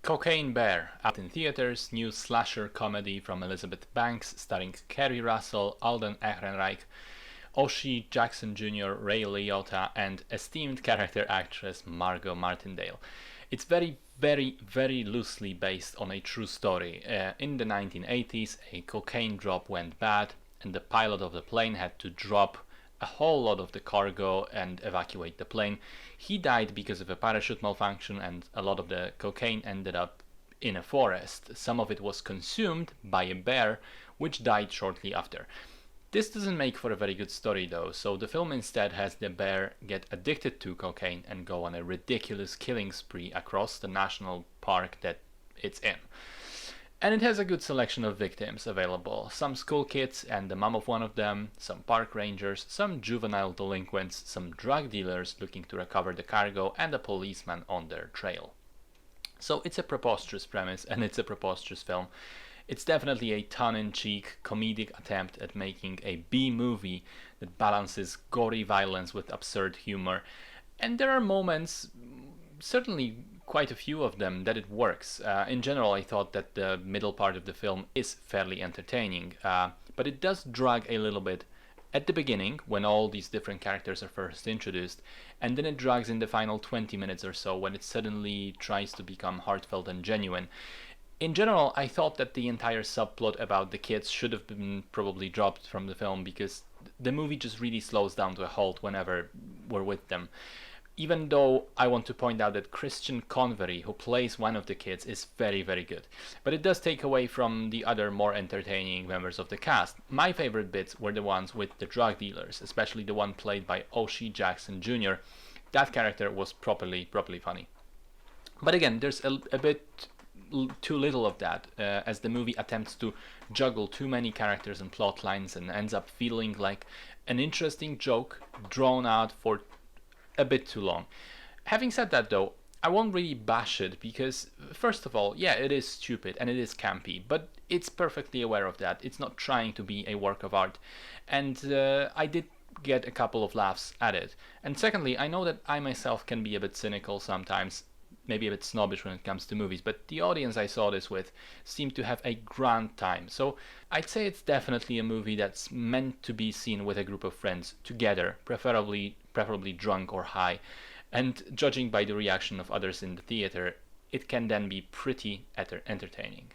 Cocaine Bear, out in theaters, new slasher comedy from Elizabeth Banks, starring Kerry Russell, Alden Ehrenreich, O'Shea Jackson Jr., Ray Liotta, and esteemed character actress Margot Martindale. It's very loosely based on a true story. In the 1980s, a cocaine drop went bad, and the pilot of the plane had to drop a whole lot of the cargo and evacuate the plane. He died because of a parachute malfunction, and a lot of the cocaine ended up in a forest. Some of it was consumed by a bear, which died shortly after. This doesn't make for a very good story though, so the film instead has the bear get addicted to cocaine and go on a ridiculous killing spree across the national park that it's in. And it has a good selection of victims available. Some school kids and the mom of one of them, some park rangers, some juvenile delinquents, some drug dealers looking to recover the cargo, and a policeman on their trail. So it's a preposterous premise and it's a preposterous film. It's definitely a tongue-in-cheek comedic attempt at making a B-movie that balances gory violence with absurd humor. And there are moments, certainly quite a few of them, that it works. In general, I thought that the middle part of the film is fairly entertaining, but it does drag a little bit at the beginning when all these different characters are first introduced, and then it drags in the final 20 minutes or so when it suddenly tries to become heartfelt and genuine. In general, I thought that the entire subplot about the kids should have been probably dropped from the film because the movie just really slows down to a halt whenever we're with them. Even though I want to point out that Christian Convery, who plays one of the kids, is very good. But it does take away from the other more entertaining members of the cast. My favorite bits were the ones with the drug dealers, especially the one played by O'Shea Jackson Jr. That character was properly funny. But again, there's a bit too little of that, as the movie attempts to juggle too many characters and plot lines and ends up feeling like an interesting joke drawn out for a bit too long. Having said that though, I won't really bash it because, first of all, yeah, it is stupid and it is campy, but it's perfectly aware of that. It's not trying to be a work of art, and I did get a couple of laughs at it. And secondly, I know that I myself can be a bit cynical sometimes, maybe a bit snobbish when it comes to movies, but the audience I saw this with seemed to have a grand time. So I'd say it's definitely a movie that's meant to be seen with a group of friends together, preferably drunk or high. And judging by the reaction of others in the theater, it can then be pretty entertaining.